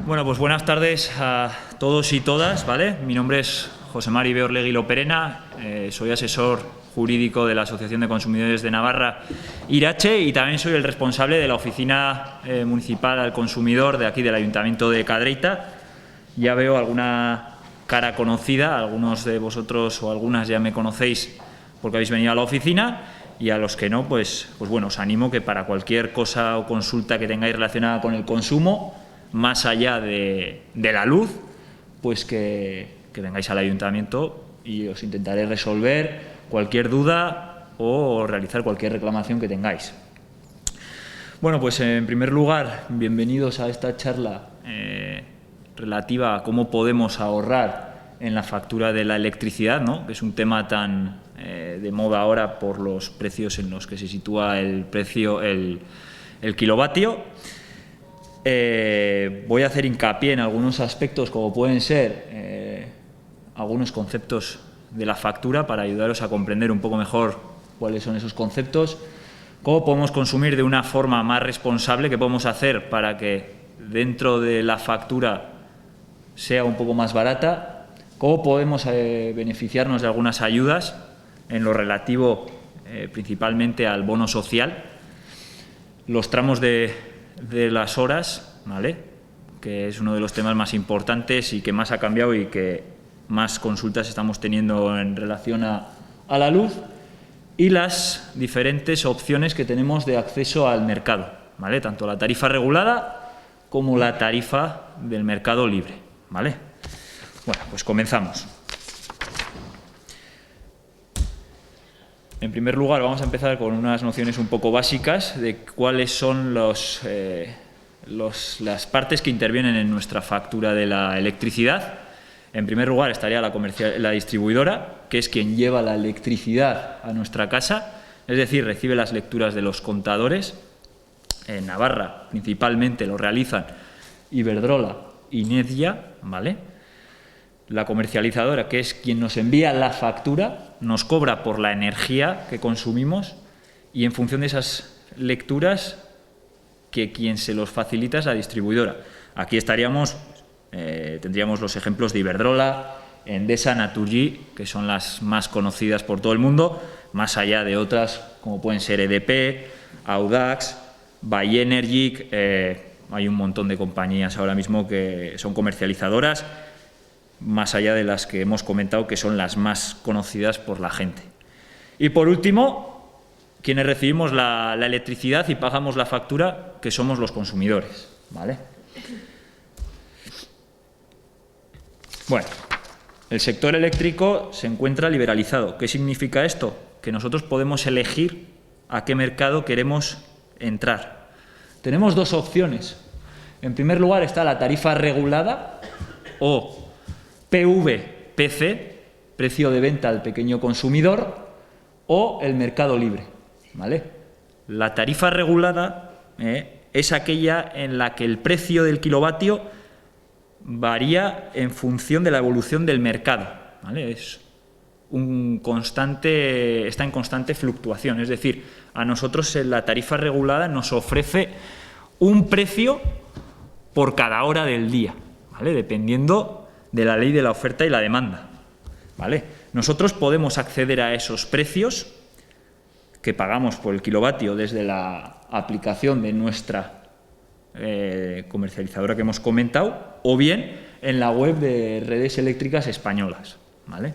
Bueno, pues buenas tardes a todos y todas, ¿vale? Mi nombre es José Mari Beorlegui Loperena, soy asesor jurídico de la Asociación de Consumidores de Navarra, Irache, y también soy el responsable de la Oficina Municipal al Consumidor de aquí del Ayuntamiento de Cadreita. Ya veo alguna cara conocida, algunos de vosotros o algunas ya me conocéis porque habéis venido a la oficina, y a los que no, pues bueno, os animo que para cualquier cosa o consulta que tengáis relacionada con el consumo, más allá de la luz, pues que vengáis al ayuntamiento y os intentaré resolver cualquier duda o realizar cualquier reclamación que tengáis. Bueno, pues en primer lugar, bienvenidos a esta charla relativa a cómo podemos ahorrar en la factura de la electricidad, ¿no? Que es un tema tan de moda ahora por los precios en los que se sitúa el kilovatio. Voy a hacer hincapié en algunos aspectos como pueden ser algunos conceptos de la factura para ayudaros a comprender un poco mejor cuáles son esos conceptos, cómo podemos consumir de una forma más responsable, qué podemos hacer para que dentro de la factura sea un poco más barata, cómo podemos beneficiarnos de algunas ayudas en lo relativo principalmente al bono social, los tramos de las horas, ¿vale?, que es uno de los temas más importantes y que más ha cambiado y que más consultas estamos teniendo en relación a la luz, y las diferentes opciones que tenemos de acceso al mercado, ¿vale?, tanto la tarifa regulada como la tarifa del mercado libre, ¿vale? Bueno, pues comenzamos. En primer lugar, vamos a empezar con unas nociones un poco básicas de cuáles son las partes que intervienen en nuestra factura de la electricidad. En primer lugar estaría la distribuidora, que es quien lleva la electricidad a nuestra casa, es decir, recibe las lecturas de los contadores. En Navarra principalmente lo realizan Iberdrola y Nedgia, ¿vale? La comercializadora, que es quien nos envía la factura, nos cobra por la energía que consumimos, y en función de esas lecturas, que quien se los facilita es la distribuidora. Aquí tendríamos los ejemplos de Iberdrola, Endesa, Naturgy, que son las más conocidas por todo el mundo, más allá de otras como pueden ser EDP, Audax, Bayenergic. Hay un montón de compañías ahora mismo que son comercializadoras, más allá de las que hemos comentado, que son las más conocidas por la gente. Y por último, quienes recibimos la electricidad y pagamos la factura, que somos los consumidores, ¿vale? Bueno, el sector eléctrico se encuentra liberalizado. ¿Qué significa esto? Que nosotros podemos elegir a qué mercado queremos entrar. Tenemos dos opciones. En primer lugar está la tarifa regulada, o PVPC, precio de venta al pequeño consumidor, o el mercado libre, ¿vale? La tarifa regulada es aquella en la que el precio del kilovatio varía en función de la evolución del mercado, ¿vale? Está en constante fluctuación, es decir, a nosotros la tarifa regulada nos ofrece un precio por cada hora del día, ¿vale?, dependiendo de la ley de la oferta y la demanda, ¿vale? Nosotros podemos acceder a esos precios que pagamos por el kilovatio desde la aplicación de nuestra comercializadora que hemos comentado, o bien en la web de Redes Eléctricas Españolas, ¿vale?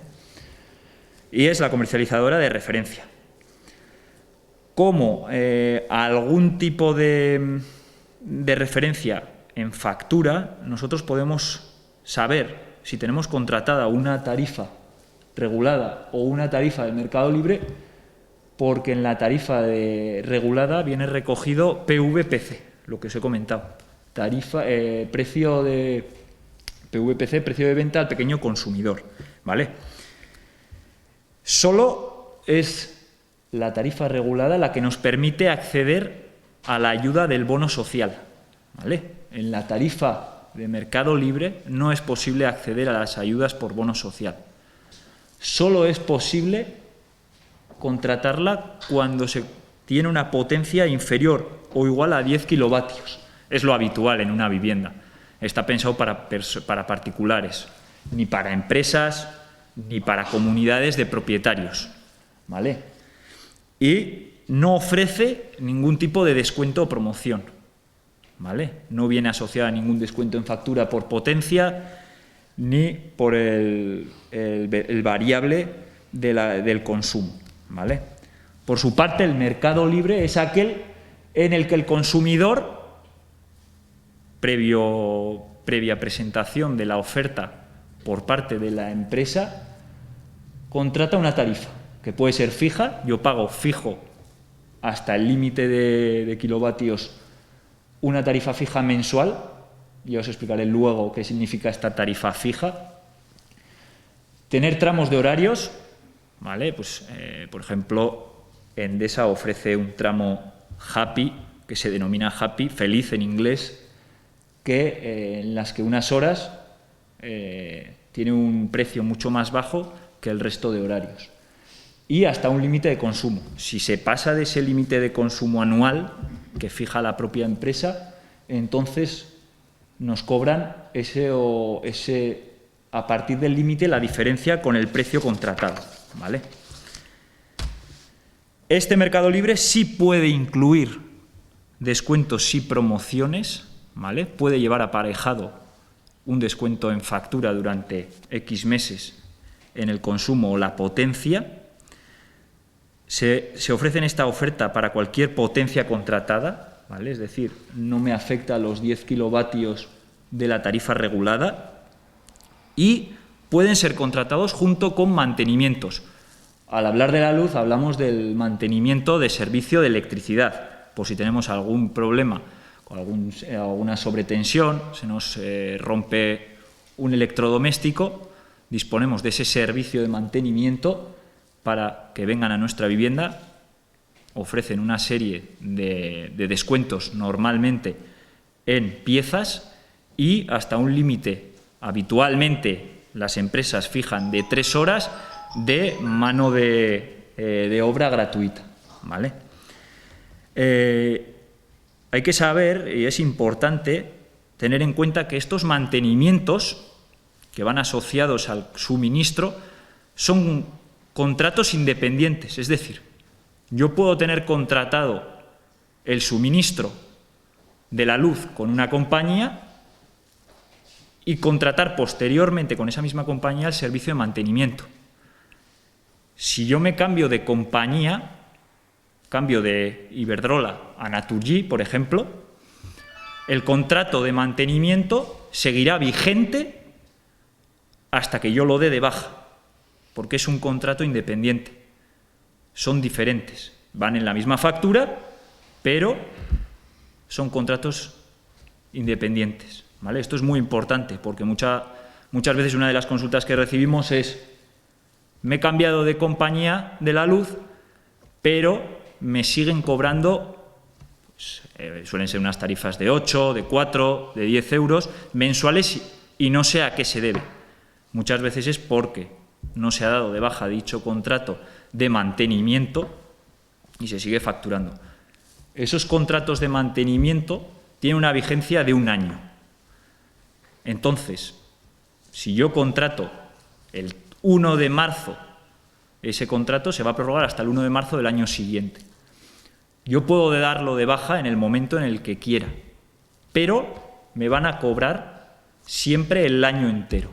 Y es la comercializadora de referencia. Como algún tipo de referencia en factura, nosotros podemos saber si tenemos contratada una tarifa regulada o una tarifa del mercado libre, porque en la tarifa regulada viene recogido PVPC, lo que os he comentado, precio de PVPC, precio de venta al pequeño consumidor, ¿vale? Solo es la tarifa regulada la que nos permite acceder a la ayuda del bono social, ¿vale? En la tarifa de mercado libre no es posible acceder a las ayudas por bono social. Solo es posible contratarla cuando se tiene una potencia inferior o igual a 10 kilovatios. Es lo habitual en una vivienda. Está pensado para particulares, ni para empresas, ni para comunidades de propietarios, ¿vale? Y no ofrece ningún tipo de descuento o promoción, ¿vale? No viene asociada a ningún descuento en factura por potencia ni por el variable del consumo, ¿vale? Por su parte, el mercado libre es aquel en el que el consumidor, previa presentación de la oferta por parte de la empresa, contrata una tarifa, que puede ser fija, yo pago fijo hasta el límite de kilovatios una tarifa fija mensual, y os explicaré luego qué significa esta tarifa fija. Tener tramos de horarios, ¿vale? Pues, por ejemplo, Endesa ofrece un tramo Happy, que se denomina Happy, feliz en inglés, que en las que unas horas tiene un precio mucho más bajo que el resto de horarios. Y hasta un límite de consumo. Si se pasa de ese límite de consumo anual que fija la propia empresa, entonces nos cobran a partir del límite la diferencia con el precio contratado, ¿vale? Este mercado libre sí puede incluir descuentos y promociones, ¿vale? Puede llevar aparejado un descuento en factura durante X meses en el consumo o la potencia. Se ofrece en esta oferta para cualquier potencia contratada, ¿vale? Es decir, no me afecta a los 10 kilovatios de la tarifa regulada, y pueden ser contratados junto con mantenimientos. Al hablar de la luz hablamos del mantenimiento de servicio de electricidad, por si tenemos algún problema con alguna sobretensión, se nos rompe un electrodoméstico, disponemos de ese servicio de mantenimiento para que vengan a nuestra vivienda. Ofrecen una serie de descuentos normalmente en piezas y hasta un límite. Habitualmente las empresas fijan de 3 horas de mano de obra gratuita, ¿vale? Hay que saber, y es importante tener en cuenta, que estos mantenimientos que van asociados al suministro son contratos independientes, es decir, yo puedo tener contratado el suministro de la luz con una compañía y contratar posteriormente con esa misma compañía el servicio de mantenimiento. Si yo me cambio de compañía, cambio de Iberdrola a Naturgy, por ejemplo, el contrato de mantenimiento seguirá vigente hasta que yo lo dé de baja, porque es un contrato independiente. Son diferentes, van en la misma factura, pero son contratos independientes, ¿vale? Esto es muy importante, porque muchas veces una de las consultas que recibimos es: me he cambiado de compañía de la luz, pero me siguen cobrando, pues, suelen ser unas tarifas de 8, de 4, de 10 euros mensuales, y no sé a qué se debe. Muchas veces es porque no se ha dado de baja dicho contrato de mantenimiento y se sigue facturando. Esos contratos de mantenimiento tienen una vigencia de 1 año. Entonces, si yo contrato el 1 de marzo, ese contrato se va a prorrogar hasta el 1 de marzo del año siguiente. Yo puedo darlo de baja en el momento en el que quiera, pero me van a cobrar siempre el año entero.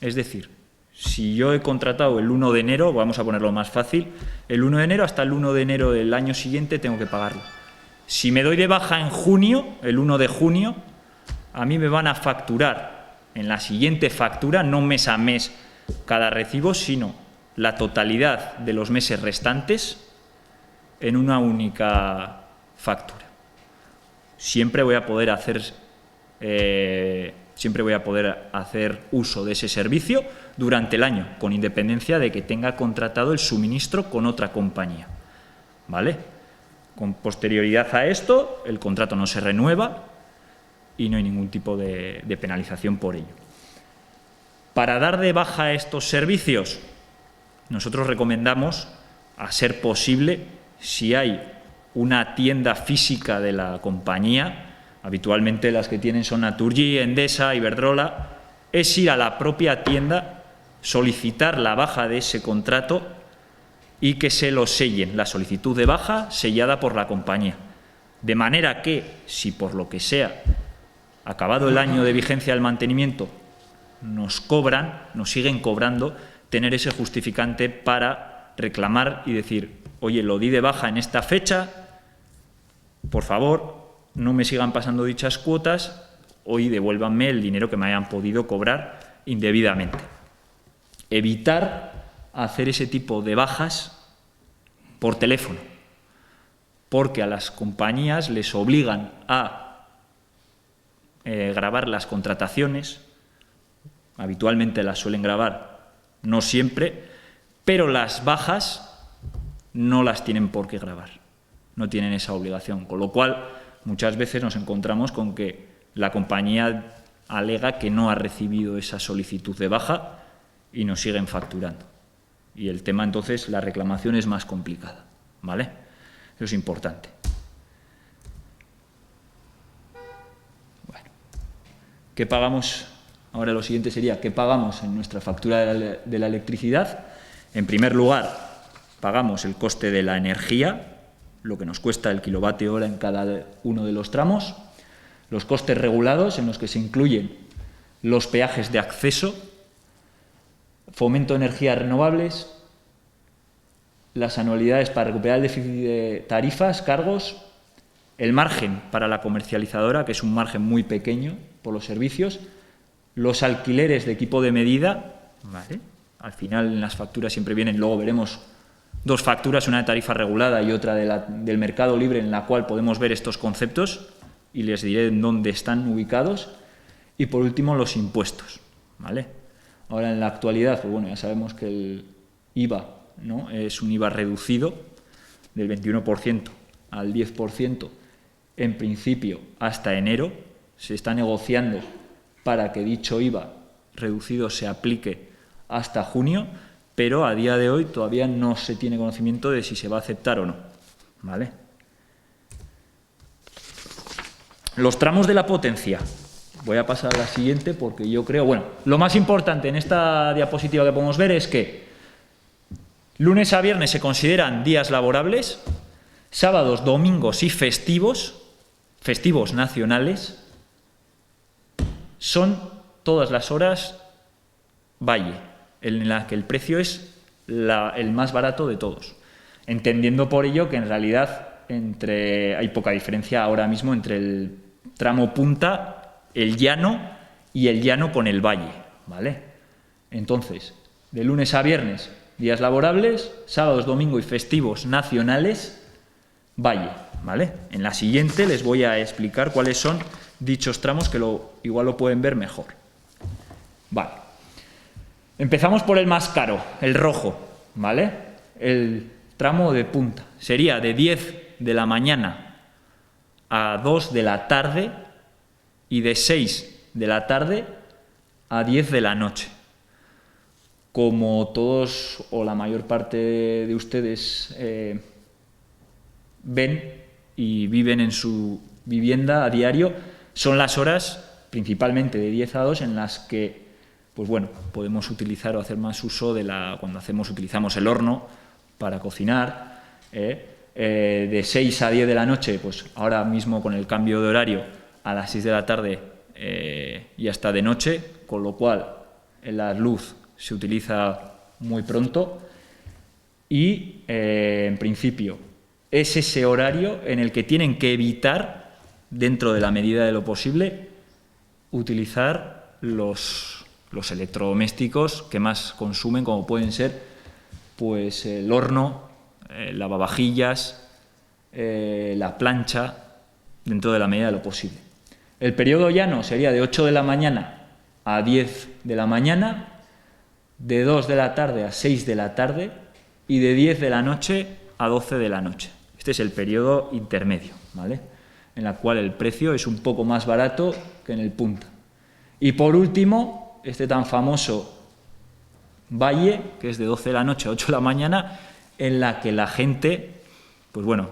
Es decir, si yo he contratado el 1 de enero, vamos a ponerlo más fácil, el 1 de enero hasta el 1 de enero del año siguiente tengo que pagarlo. Si me doy de baja en junio, el 1 de junio, a mí me van a facturar en la siguiente factura, no mes a mes cada recibo, sino la totalidad de los meses restantes en una única factura. Siempre voy a poder hacer uso de ese servicio durante el año, con independencia de que tenga contratado el suministro con otra compañía, ¿vale? Con posterioridad a esto, el contrato no se renueva y no hay ningún tipo de penalización por ello. Para dar de baja estos servicios, nosotros recomendamos, a ser posible, si hay una tienda física de la compañía, habitualmente las que tienen son Naturgy, Endesa, Iberdrola, es ir a la propia tienda, solicitar la baja de ese contrato y que se lo sellen, la solicitud de baja sellada por la compañía. De manera que, si por lo que sea, acabado el año de vigencia del mantenimiento, nos siguen cobrando, tener ese justificante para reclamar y decir, oye, lo di de baja en esta fecha, por favor, no me sigan pasando dichas cuotas, hoy devuélvanme el dinero que me hayan podido cobrar indebidamente. Evitar hacer ese tipo de bajas por teléfono, porque a las compañías les obligan a grabar las contrataciones, habitualmente las suelen grabar, no siempre, pero las bajas no las tienen por qué grabar, no tienen esa obligación, con lo cual muchas veces nos encontramos con que la compañía alega que no ha recibido esa solicitud de baja y nos siguen facturando. Y el tema, entonces, la reclamación es más complicada, ¿vale? Eso es importante. Bueno, ¿qué pagamos? Ahora lo siguiente sería, ¿qué pagamos en nuestra factura de la electricidad? En primer lugar, pagamos el coste de la energía, lo que nos cuesta el kilovatio hora en cada uno de los tramos, los costes regulados, en los que se incluyen los peajes de acceso, fomento de energías renovables, las anualidades para recuperar el déficit de tarifas, cargos, el margen para la comercializadora, que es un margen muy pequeño por los servicios, los alquileres de equipo de medida, ¿vale? Al final en las facturas siempre vienen, luego veremos dos facturas, una de tarifa regulada y otra del mercado libre, en la cual podemos ver estos conceptos y les diré en dónde están ubicados. Y por último, los impuestos, ¿vale? Ahora, en la actualidad, pues bueno, ya sabemos que el IVA, ¿no?, es un IVA reducido del 21% al 10%, en principio hasta enero. Se está negociando para que dicho IVA reducido se aplique hasta junio, pero a día de hoy todavía no se tiene conocimiento de si se va a aceptar o no, ¿vale? Los tramos de la potencia. Voy a pasar a la siguiente porque yo creo, bueno, lo más importante en esta diapositiva que podemos ver es que lunes a viernes se consideran días laborables, sábados, domingos y festivos nacionales, son todas las horas valle, en la que el precio es el más barato de todos, entendiendo por ello que en realidad hay poca diferencia ahora mismo entre el tramo punta, el llano y el llano con el valle, ¿vale? Entonces, de lunes a viernes, días laborables, sábados, domingo y festivos nacionales, valle, ¿vale? En la siguiente les voy a explicar cuáles son dichos tramos, que igual lo pueden ver mejor. Vale. Empezamos por el más caro, el rojo, ¿vale? El tramo de punta. Sería de 10 de la mañana a 2 de la tarde y de 6 de la tarde a 10 de la noche. Como todos o la mayor parte de ustedes ven y viven en su vivienda a diario, son las horas principalmente de 10 a 2 en las que, pues bueno, podemos utilizar o hacer más uso cuando utilizamos el horno para cocinar, de 6 a 10 de la noche, pues ahora mismo con el cambio de horario a las 6 de la tarde ya está de noche, con lo cual la luz se utiliza muy pronto y en principio es ese horario en el que tienen que evitar, dentro de la medida de lo posible, utilizar los electrodomésticos que más consumen, como pueden ser pues el horno, lavavajillas, la plancha, dentro de la medida de lo posible. El periodo llano sería de 8 de la mañana a 10 de la mañana, de 2 de la tarde a 6 de la tarde y de 10 de la noche a 12 de la noche. Este es el periodo intermedio, ¿vale?, en el cual el precio es un poco más barato que en el punta. Y por último, este tan famoso valle, que es de 12 de la noche a 8 de la mañana, en la que la gente, pues bueno,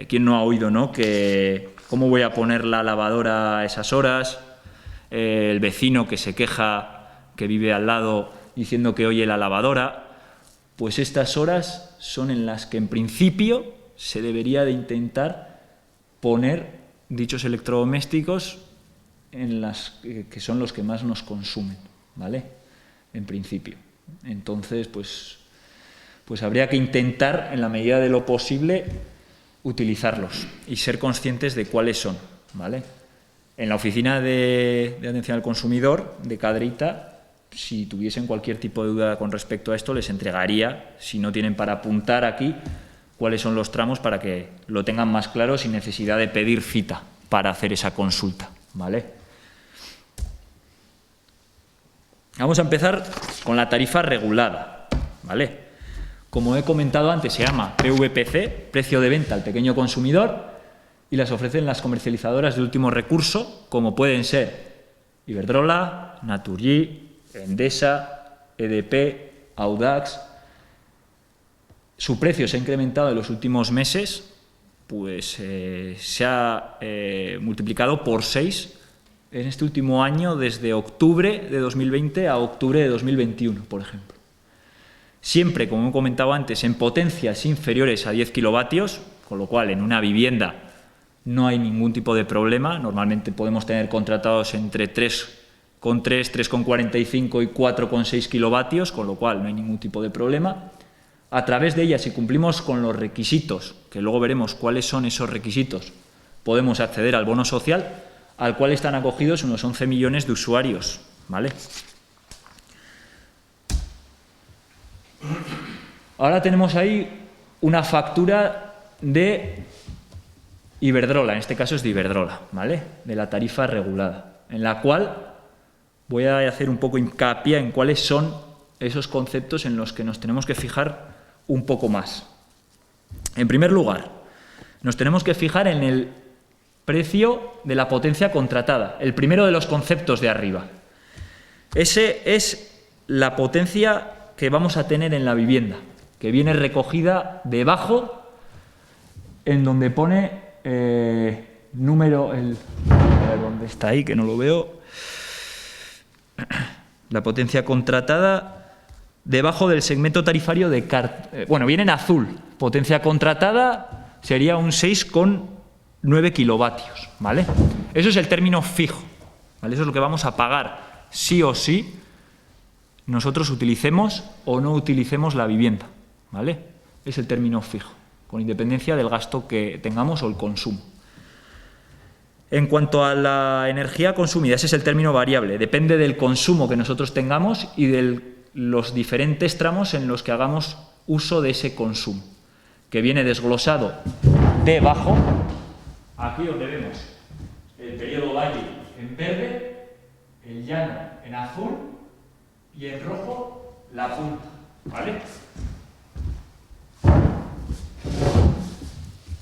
¿quién no ha oído, no?, que ¿Cómo voy a poner la lavadora a esas horas? El vecino que se queja, que vive al lado, diciendo que oye la lavadora. Pues estas horas son en las que en principio se debería de intentar poner dichos electrodomésticos en las que son los que más nos consumen, ¿vale? En principio. Entonces, pues habría que intentar, en la medida de lo posible, utilizarlos y ser conscientes de cuáles son, ¿vale? En la oficina de atención al consumidor de Cadreita, si tuviesen cualquier tipo de duda con respecto a esto, les entregaría, si no tienen para apuntar aquí, cuáles son los tramos para que lo tengan más claro sin necesidad de pedir cita para hacer esa consulta, ¿vale? Vamos a empezar con la tarifa regulada, ¿vale? Como he comentado antes, se llama PVPC, precio de venta al pequeño consumidor, y las ofrecen las comercializadoras de último recurso, como pueden ser Iberdrola, Naturgy, Endesa, EDP, Audax. Su precio se ha incrementado en los últimos meses, pues se ha multiplicado por 6 en este último año, desde octubre de 2020 a octubre de 2021, por ejemplo. Siempre, como he comentado antes, en potencias inferiores a 10 kilovatios, con lo cual en una vivienda no hay ningún tipo de problema. Normalmente podemos tener contratados entre 3,3, 3,45 y 4,6 kilovatios, con lo cual no hay ningún tipo de problema. A través de ellas, si cumplimos con los requisitos, que luego veremos cuáles son esos requisitos, podemos acceder al bono social, al cual están acogidos unos 11 millones de usuarios, ¿vale? Ahora tenemos ahí una factura de Iberdrola, en este caso es de Iberdrola, ¿vale? De la tarifa regulada, en la cual voy a hacer un poco hincapié en cuáles son esos conceptos en los que nos tenemos que fijar un poco más. En primer lugar, nos tenemos que fijar en el precio de la potencia contratada, el primero de los conceptos de arriba. Ese es la potencia que vamos a tener en la vivienda, que viene recogida debajo, en donde pone número, a ver dónde está ahí, que no lo veo, la potencia contratada debajo del segmento tarifario de bueno, viene en azul, potencia contratada sería un 6,9 kilovatios, ¿vale? Eso es el término fijo, ¿vale? Eso es lo que vamos a pagar sí o sí, nosotros utilicemos o no utilicemos la vivienda, ¿vale? Es el término fijo, con independencia del gasto que tengamos o el consumo. En cuanto a la energía consumida, ese es el término variable, depende del consumo que nosotros tengamos y de los diferentes tramos en los que hagamos uso de ese consumo, que viene desglosado debajo, aquí donde vemos el periodo valle en verde, el llano en azul y en rojo la punta, ¿vale?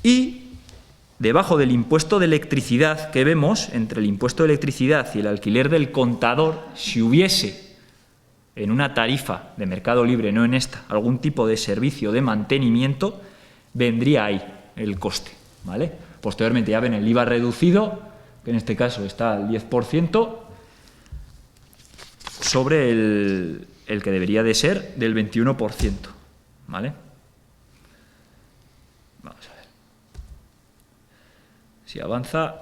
Y debajo del impuesto de electricidad que vemos, entre el impuesto de electricidad y el alquiler del contador, si hubiese en una tarifa de mercado libre, no en esta, algún tipo de servicio de mantenimiento, vendría ahí el coste, ¿vale? Posteriormente ya ven el IVA reducido, que en este caso está al 10%, sobre el que debería de ser del 21%, ¿vale? Vamos a ver. Si avanza,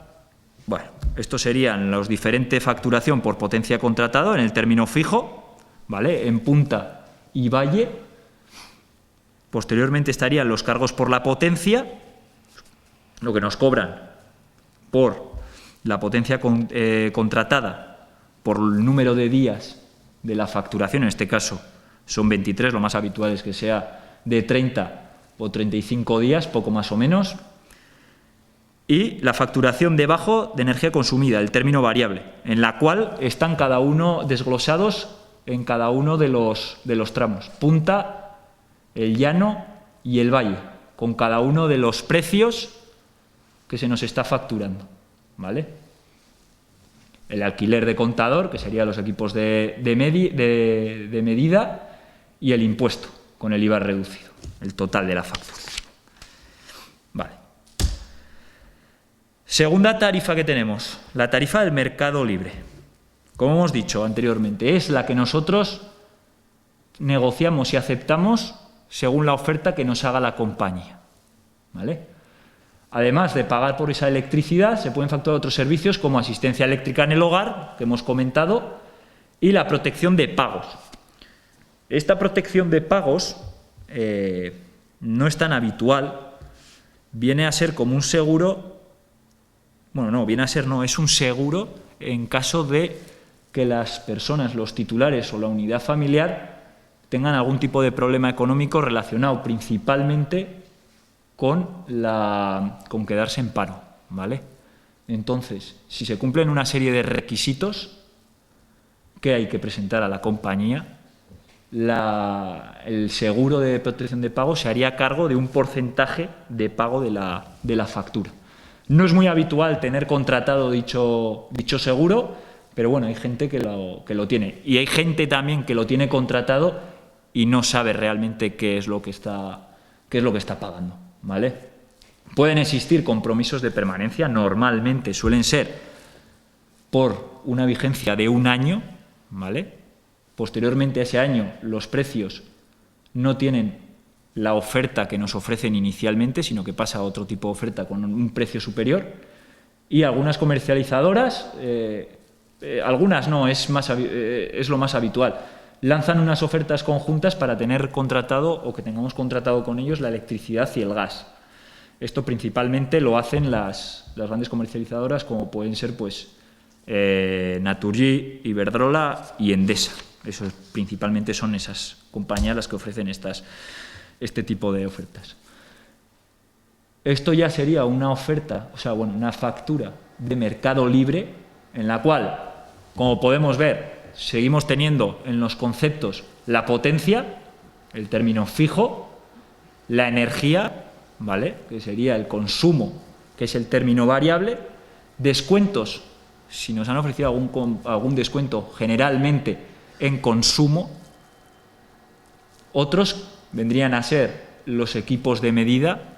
bueno, estos serían los diferentes facturación por potencia contratada en el término fijo, ¿vale? En punta y valle. Posteriormente estarían los cargos por la potencia, lo que nos cobran por la potencia contratada, por el número de días de la facturación, en este caso son 23, lo más habitual es que sea de 30 o 35 días, poco más o menos, y la facturación debajo de energía consumida, el término variable, en la cual están cada uno desglosados en cada uno de los tramos, punta, el llano y el valle, con cada uno de los precios que se nos está facturando, ¿vale? El alquiler de contador, que serían los equipos de medida, y el impuesto, con el IVA reducido, el total de la factura. Vale. Segunda tarifa que tenemos, la tarifa del mercado libre. Como hemos dicho anteriormente, es la que nosotros negociamos y aceptamos según la oferta que nos haga la compañía, ¿vale? Además de pagar por esa electricidad, se pueden facturar otros servicios como asistencia eléctrica en el hogar, que hemos comentado, y la protección de pagos. Esta protección de pagos no es tan habitual, viene a ser como un seguro, es un seguro en caso de que las personas, los titulares o la unidad familiar tengan algún tipo de problema económico relacionado principalmente con quedarse en paro, ¿vale? Entonces, si se cumplen una serie de requisitos que hay que presentar a la compañía, el seguro de protección de pago se haría cargo de un porcentaje de pago de la factura. No es muy habitual tener contratado dicho seguro, pero bueno, hay gente que lo tiene. Y hay gente también que lo tiene contratado y no sabe realmente qué es lo que está pagando, ¿vale? Pueden existir compromisos de permanencia, normalmente suelen ser por una vigencia de 1 año, ¿vale? Posteriormente a ese año los precios no tienen la oferta que nos ofrecen inicialmente, sino que pasa a otro tipo de oferta con un precio superior. Y algunas comercializadoras, algunas no, es lo más habitual, lanzan unas ofertas conjuntas para tener contratado o que tengamos contratado con ellos la electricidad y el gas. Esto principalmente lo hacen las grandes comercializadoras como pueden ser Naturgy, Iberdrola y Endesa. Eso principalmente son esas compañías las que ofrecen este tipo de ofertas. Esto ya sería una oferta, una factura de mercado libre en la cual, como podemos ver, seguimos teniendo en los conceptos la potencia, el término fijo, la energía, ¿vale?, que sería el consumo, que es el término variable, descuentos, si nos han ofrecido algún descuento, generalmente en consumo. Otros vendrían a ser los equipos de medida,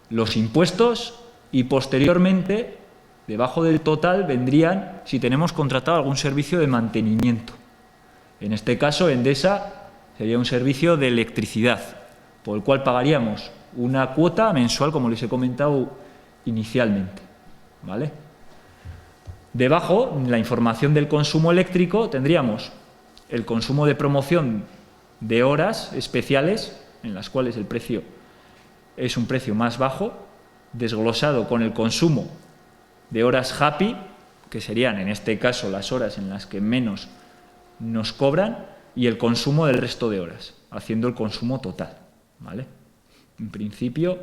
los impuestos y posteriormente, debajo del total, vendrían si tenemos contratado algún servicio de mantenimiento. En este caso, Endesa sería un servicio de electricidad, por el cual pagaríamos una cuota mensual, como les he comentado inicialmente, ¿vale? Debajo, en la información del consumo eléctrico, tendríamos el consumo de promoción de horas especiales, en las cuales el precio es un precio más bajo, desglosado con el consumo de horas happy, que serían en este caso las horas en las que menos nos cobran, y el consumo del resto de horas, haciendo el consumo total, ¿vale? En principio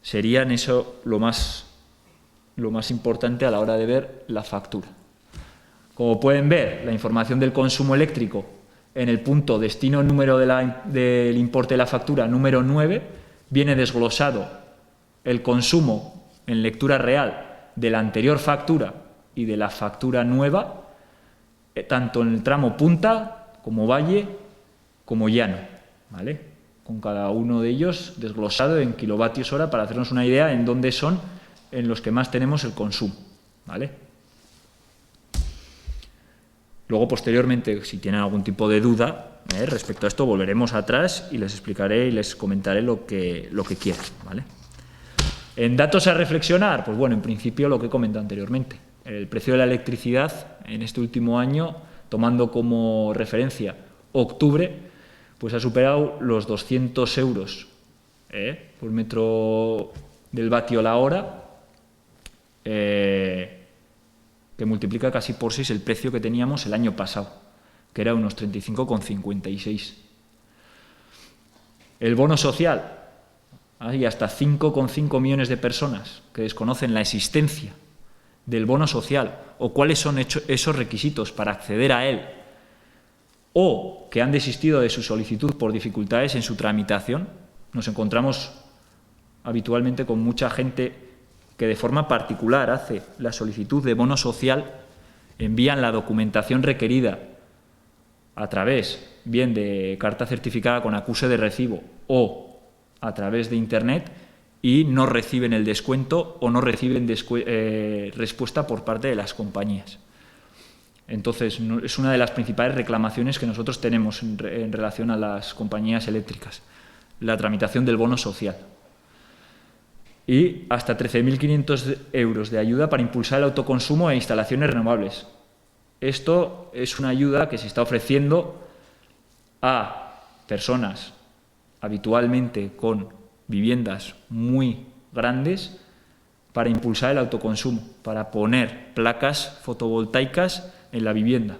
serían eso lo más importante a la hora de ver la factura. Como pueden ver, la información del consumo eléctrico en el punto destino número del importe de la factura número 9 viene desglosado el consumo en lectura real de la anterior factura y de la factura nueva, tanto en el tramo punta como valle como llano, ¿vale?, con cada uno de ellos desglosado en kilovatios hora para hacernos una idea en dónde son en los que más tenemos el consumo, ¿vale? Luego, posteriormente, si tienen algún tipo de duda respecto a esto, volveremos atrás y les explicaré y les comentaré lo que quieran, ¿vale? En datos a reflexionar, pues bueno, en principio lo que he comentado anteriormente. El precio de la electricidad en este último año, tomando como referencia octubre, pues ha superado los 200 euros por metro del vatio la hora, que multiplica casi por 6 el precio que teníamos el año pasado, que era unos 35,56. El bono social, hay hasta 5,5 millones de personas que desconocen la existencia del bono social o cuáles son esos requisitos para acceder a él, o que han desistido de su solicitud por dificultades en su tramitación. Nos encontramos habitualmente con mucha gente que de forma particular hace la solicitud de bono social, envían la documentación requerida a través bien de carta certificada con acuse de recibo o a través de Internet, y no reciben el descuento o no reciben respuesta por parte de las compañías. Entonces, es una de las principales reclamaciones que nosotros tenemos en relación a las compañías eléctricas, la tramitación del bono social. Y hasta 13.500 euros de ayuda para impulsar el autoconsumo e instalaciones renovables. Esto es una ayuda que se está ofreciendo a personas habitualmente con viviendas muy grandes para impulsar el autoconsumo, para poner placas fotovoltaicas en la vivienda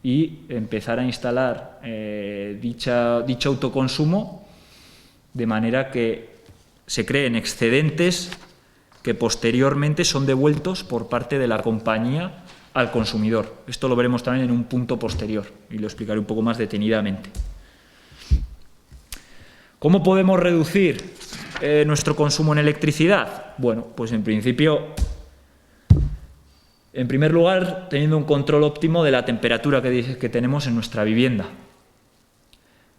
y empezar a instalar dicho autoconsumo de manera que se creen excedentes que posteriormente son devueltos por parte de la compañía al consumidor. Esto lo veremos también en un punto posterior y lo explicaré un poco más detenidamente. ¿Cómo podemos reducir nuestro consumo en electricidad? Bueno, pues en principio, en primer lugar, teniendo un control óptimo de la temperatura que tenemos en nuestra vivienda.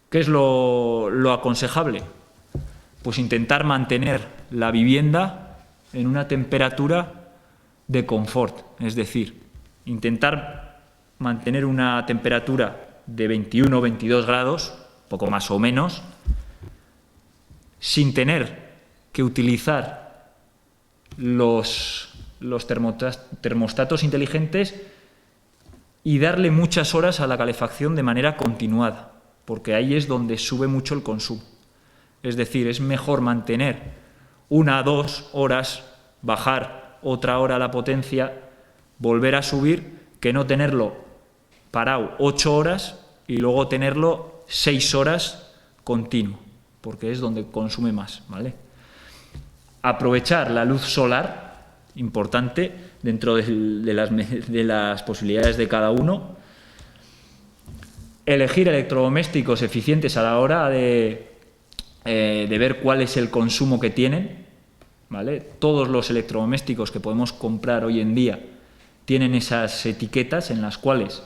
¿Qué es lo aconsejable? Pues intentar mantener la vivienda en una temperatura de confort, es decir, intentar mantener una temperatura de 21 o 22 grados, poco más o menos, sin tener que utilizar los termostatos inteligentes y darle muchas horas a la calefacción de manera continuada, porque ahí es donde sube mucho el consumo. Es decir, es mejor mantener 1 a 2 horas, bajar otra hora la potencia, volver a subir, que no tenerlo parado 8 horas y luego tenerlo 6 horas continuo, porque es donde consume más, ¿vale? Aprovechar la luz solar, importante, dentro de las posibilidades de cada uno. Elegir electrodomésticos eficientes a la hora de ver cuál es el consumo que tienen, ¿vale? Todos los electrodomésticos que podemos comprar hoy en día tienen esas etiquetas en las cuales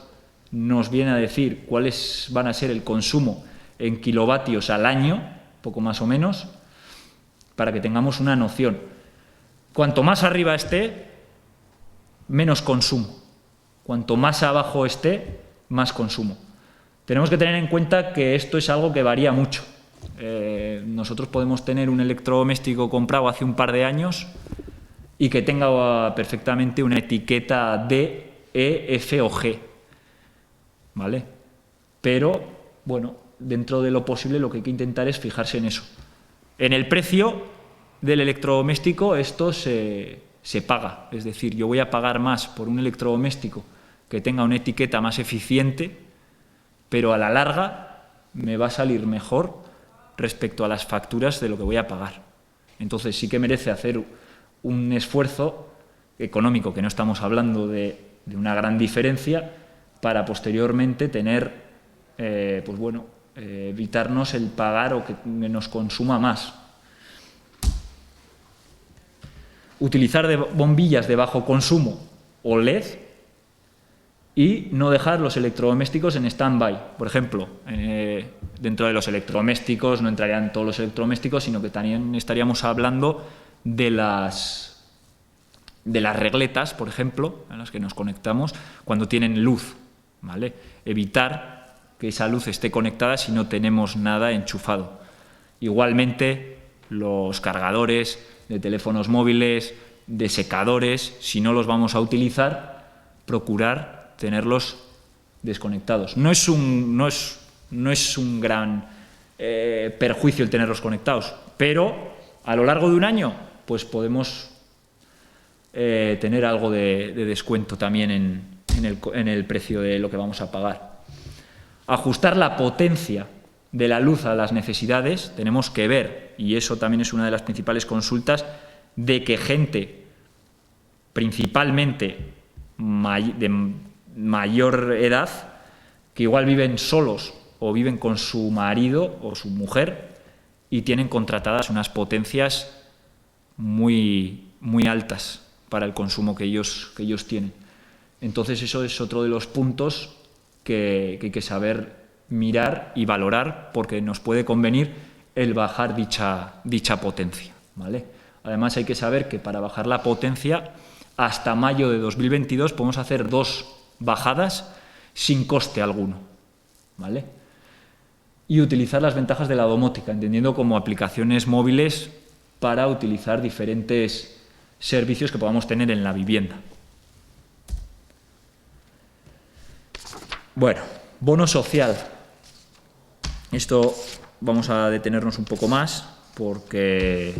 nos viene a decir cuáles van a ser el consumo en kilovatios al año, poco más o menos, para que tengamos una noción. Cuanto más arriba esté, menos consumo. Cuanto más abajo esté, más consumo. Tenemos que tener en cuenta que esto es algo que varía mucho. Nosotros podemos tener un electrodoméstico comprado hace un par de años y que tenga perfectamente una etiqueta D, E, F o G, ¿vale? Pero, bueno, dentro de lo posible lo que hay que intentar es fijarse en eso. En el precio del electrodoméstico esto se paga, es decir, yo voy a pagar más por un electrodoméstico que tenga una etiqueta más eficiente, pero a la larga me va a salir mejor respecto a las facturas de lo que voy a pagar. Entonces sí que merece hacer un esfuerzo económico, que no estamos hablando de una gran diferencia, para posteriormente tener, pues bueno, evitarnos el pagar o que nos consuma más. Utilizar bombillas de bajo consumo o LED y no dejar los electrodomésticos en stand-by. Por ejemplo, dentro de los electrodomésticos no entrarían todos los electrodomésticos, sino que también estaríamos hablando de las regletas, por ejemplo, a las que nos conectamos cuando tienen luz, ¿vale? Evitar que esa luz esté conectada si no tenemos nada enchufado. Igualmente, los cargadores de teléfonos móviles, de secadores, si no los vamos a utilizar, procurar tenerlos desconectados. No es un gran perjuicio el tenerlos conectados, pero a lo largo de un año pues podemos tener algo de descuento también en el precio de lo que vamos a pagar. Ajustar la potencia de la luz a las necesidades. Tenemos que ver, y eso también es una de las principales consultas, de que gente principalmente de mayor edad, que igual viven solos o viven con su marido o su mujer y tienen contratadas unas potencias muy, muy altas para el consumo que ellos tienen. Entonces eso es otro de los puntos que hay que saber mirar y valorar, porque nos puede convenir el bajar dicha potencia, ¿vale? Además, hay que saber que para bajar la potencia, hasta mayo de 2022 podemos hacer 2 bajadas sin coste alguno, ¿vale? Y utilizar las ventajas de la domótica, entendiendo como aplicaciones móviles para utilizar diferentes servicios que podamos tener en la vivienda. Bueno, bono social. Esto vamos a detenernos un poco más porque,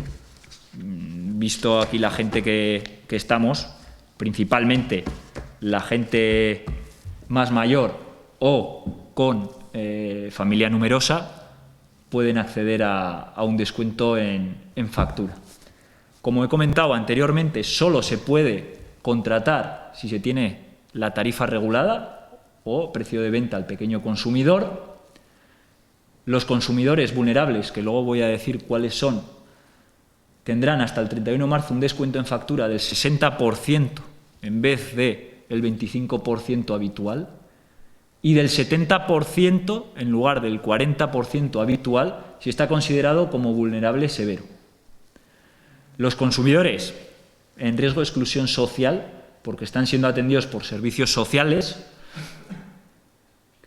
visto aquí la gente que estamos, principalmente la gente más mayor o con familia numerosa, pueden acceder a un descuento en factura. Como he comentado anteriormente, solo se puede contratar si se tiene la tarifa regulada o precio de venta al pequeño consumidor. Los consumidores vulnerables, que luego voy a decir cuáles son, tendrán hasta el 31 de marzo un descuento en factura del 60% en vez del 25% habitual, y del 70% en lugar del 40% habitual si está considerado como vulnerable severo. Los consumidores en riesgo de exclusión social, porque están siendo atendidos por servicios sociales,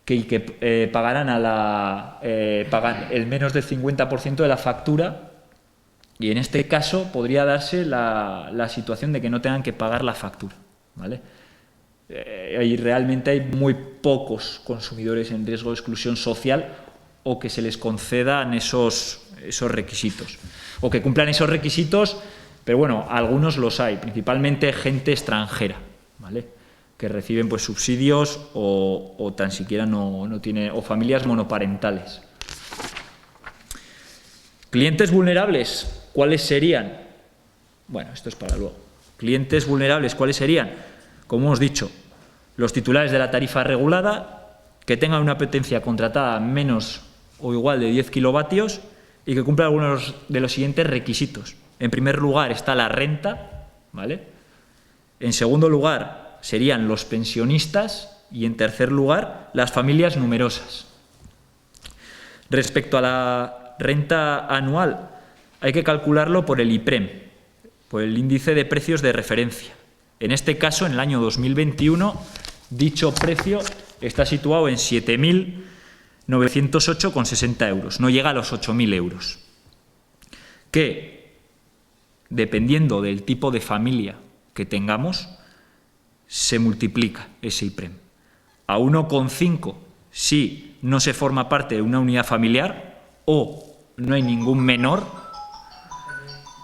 que pagarán pagan el menos del 50% de la factura, y en este caso podría darse la situación de que no tengan que pagar la factura, ¿vale? Y realmente hay muy pocos consumidores en riesgo de exclusión social o que se les concedan esos requisitos, o que cumplan esos requisitos, pero bueno, algunos los hay, principalmente gente extranjera, ¿vale?, que reciben pues subsidios o tan siquiera no tiene, o familias monoparentales. Clientes vulnerables, ¿cuáles serían? Bueno, esto es para luego. Clientes vulnerables, ¿cuáles serían? Como hemos dicho, los titulares de la tarifa regulada, que tengan una potencia contratada menos o igual de 10 kilovatios y que cumplan algunos de los siguientes requisitos. En primer lugar está la renta, ¿vale? En segundo lugar serían los pensionistas y en tercer lugar las familias numerosas. Respecto a la renta anual, hay que calcularlo por el IPREM, por el índice de precios de referencia. En este caso, en el año 2021, dicho precio está situado en 7.908,60 euros, no llega a los 8.000 euros, que, dependiendo del tipo de familia que tengamos, se multiplica ese IPREM. A 1,5 si no se forma parte de una unidad familiar o no hay ningún menor,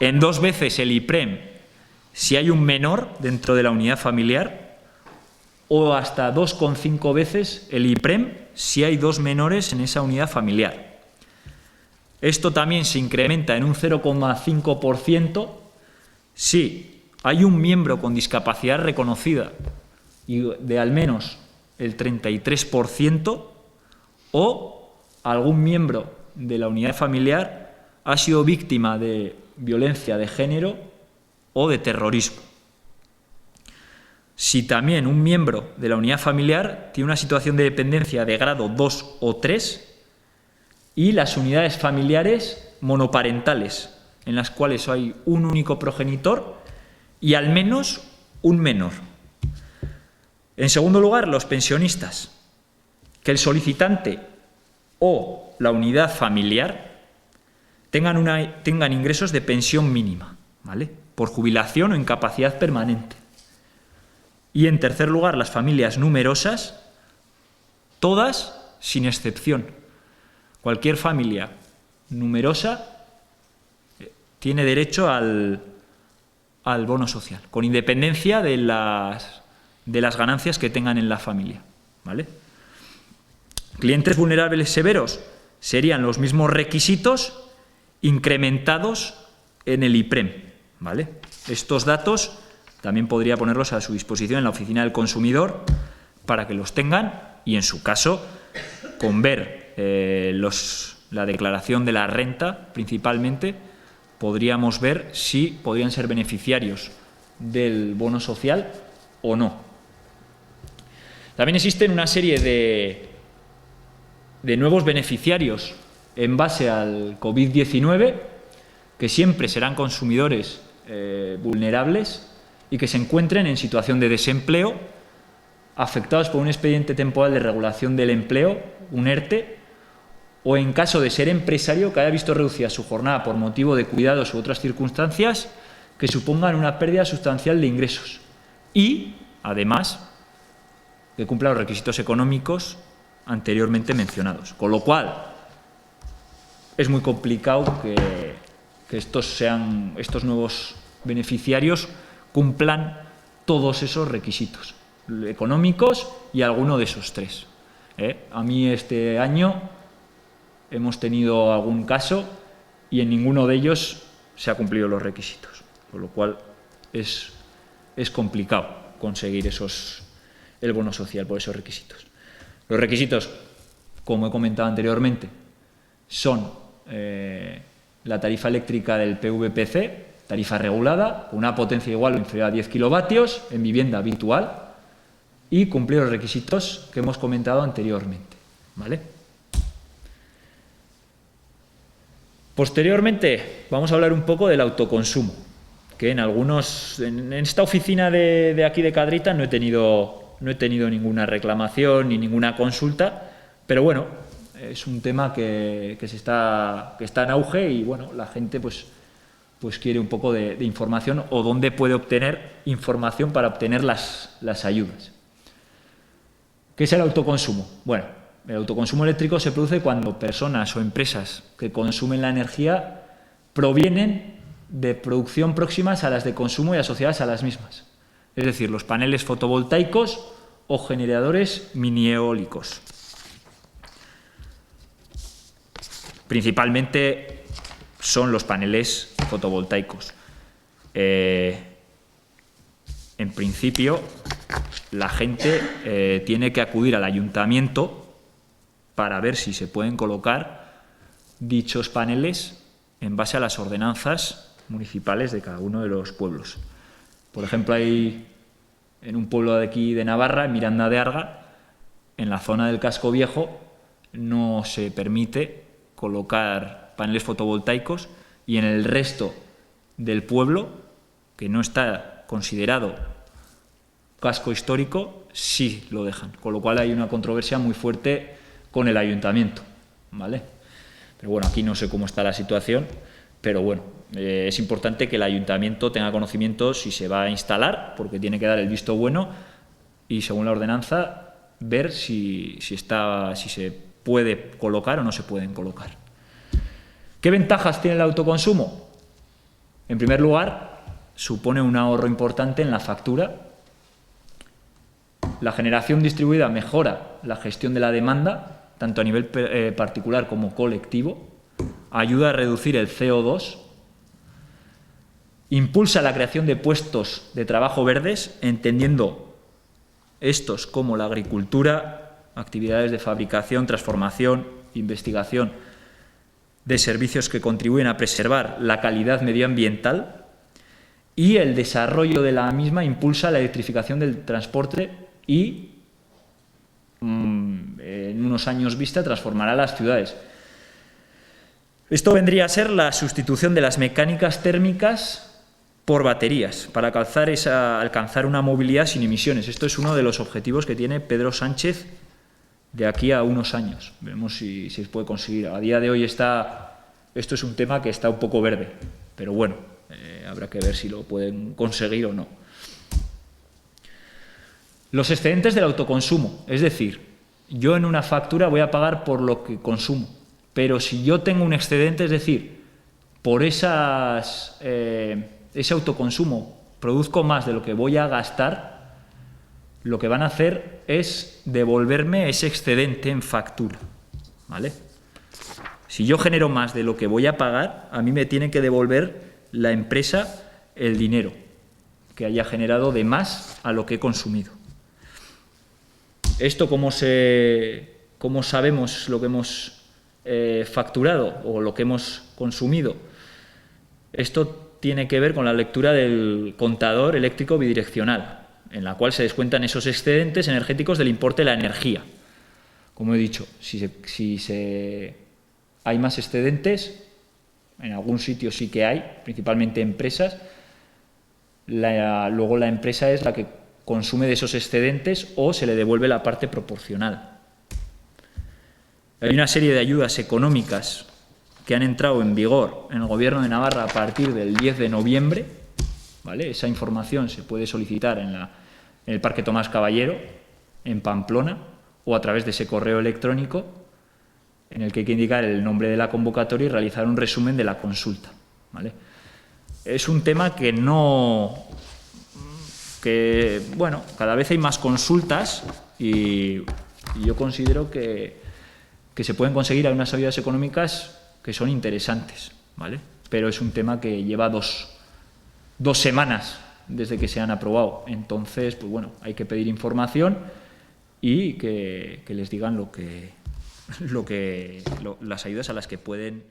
en 2 veces el IPREM si hay un menor dentro de la unidad familiar, o hasta 2,5 veces el IPREM si hay 2 menores en esa unidad familiar. Esto también se incrementa en un 0,5% si hay un miembro con discapacidad reconocida y de al menos el 33%, o algún miembro de la unidad familiar ha sido víctima de violencia de género o de terrorismo. Si también un miembro de la unidad familiar tiene una situación de dependencia de grado 2 o 3, y las unidades familiares monoparentales, en las cuales hay un único progenitor y al menos un menor. En segundo lugar, los pensionistas, que el solicitante o la unidad familiar tengan ingresos de pensión mínima, ¿vale?, por jubilación o incapacidad permanente. Y en tercer lugar, las familias numerosas, todas sin excepción. Cualquier familia numerosa tiene derecho al bono social, con independencia de las ganancias que tengan en la familia, ¿vale? Clientes vulnerables severos serían los mismos requisitos incrementados en el IPREM, ¿vale? Estos datos también podría ponerlos a su disposición en la oficina del consumidor para que los tengan y, en su caso, con ver la declaración de la renta, principalmente, podríamos ver si podrían ser beneficiarios del bono social o no. También existen una serie de nuevos beneficiarios en base al COVID-19, que siempre serán consumidores vulnerables y que se encuentren en situación de desempleo, afectados por un expediente temporal de regulación del empleo, un ERTE, o en caso de ser empresario que haya visto reducida su jornada por motivo de cuidados u otras circunstancias que supongan una pérdida sustancial de ingresos. Y, además, que cumpla los requisitos económicos anteriormente mencionados. Con lo cual, es muy complicado que estos nuevos beneficiarios cumplan todos esos requisitos económicos y alguno de esos tres. A mí este año hemos tenido algún caso y en ninguno de ellos se ha cumplido los requisitos, con lo cual es complicado conseguir el bono social por esos requisitos. Los requisitos, como he comentado anteriormente, son la tarifa eléctrica del PVPC, tarifa regulada, con una potencia igual o inferior a 10 kilovatios en vivienda habitual y cumplir los requisitos que hemos comentado anteriormente, ¿vale? Posteriormente, vamos a hablar un poco del autoconsumo, que en esta oficina de aquí de Cadrita no he tenido ninguna reclamación ni ninguna consulta, pero bueno, es un tema que está en auge y bueno, la gente pues quiere un poco de información o dónde puede obtener información para obtener las ayudas. ¿Qué es el autoconsumo? Bueno, el autoconsumo eléctrico se produce cuando personas o empresas que consumen la energía provienen de producción próximas a las de consumo y asociadas a las mismas. Es decir, los paneles fotovoltaicos o generadores mini eólicos. Principalmente son los paneles fotovoltaicos. En principio, la gente tiene que acudir al ayuntamiento para ver si se pueden colocar dichos paneles en base a las ordenanzas municipales de cada uno de los pueblos. Por ejemplo, hay en un pueblo de aquí de Navarra, en Miranda de Arga, en la zona del casco viejo, no se permite colocar paneles fotovoltaicos y en el resto del pueblo, que no está considerado casco histórico, sí lo dejan, con lo cual hay una controversia muy fuerte con el ayuntamiento, ¿vale? Pero bueno, aquí no sé cómo está la situación, pero bueno, es importante que el ayuntamiento tenga conocimiento si se va a instalar, porque tiene que dar el visto bueno y según la ordenanza ver si se puede colocar o no se pueden colocar. ¿Qué ventajas tiene el autoconsumo? En primer lugar, supone un ahorro importante en la factura. La generación distribuida mejora la gestión de la demanda, tanto a nivel particular como colectivo, ayuda a reducir el CO2, impulsa la creación de puestos de trabajo verdes, entendiendo estos como la agricultura, actividades de fabricación, transformación, investigación de servicios que contribuyen a preservar la calidad medioambiental, y el desarrollo de la misma impulsa la electrificación del transporte y en unos años vista transformará las ciudades. Esto vendría a ser la sustitución de las mecánicas térmicas por baterías para alcanzar una movilidad sin emisiones. Esto es uno de los objetivos que tiene Pedro Sánchez de aquí a unos años. Veremos si se puede conseguir. A día de hoy esto es un tema que está un poco verde, pero bueno, habrá que ver si lo pueden conseguir o no. Los excedentes del autoconsumo, es decir, yo en una factura voy a pagar por lo que consumo, pero si yo tengo un excedente, es decir, por ese autoconsumo produzco más de lo que voy a gastar, lo que van a hacer es devolverme ese excedente en factura, ¿vale? Si yo genero más de lo que voy a pagar, a mí me tiene que devolver la empresa el dinero que haya generado de más a lo que he consumido. Esto, ¿cómo sabemos lo que hemos facturado o lo que hemos consumido? Esto tiene que ver con la lectura del contador eléctrico bidireccional, en la cual se descuentan esos excedentes energéticos del importe de la energía. Como he dicho, si se hay más excedentes, en algún sitio sí que hay, principalmente empresas. Luego la empresa es la que consume de esos excedentes o se le devuelve la parte proporcional. Hay una serie de ayudas económicas que han entrado en vigor en el Gobierno de Navarra a partir del 10 de noviembre, ¿vale? Esa información se puede solicitar en el Parque Tomás Caballero, en Pamplona, o a través de ese correo electrónico en el que hay que indicar el nombre de la convocatoria y realizar un resumen de la consulta, ¿vale? Es un tema bueno, cada vez hay más consultas y yo considero que se pueden conseguir unas ayudas económicas que son interesantes, ¿vale? Pero es un tema que lleva dos semanas desde que se han aprobado. Entonces, pues bueno, hay que pedir información y que les digan las ayudas a las que pueden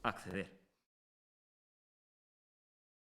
acceder.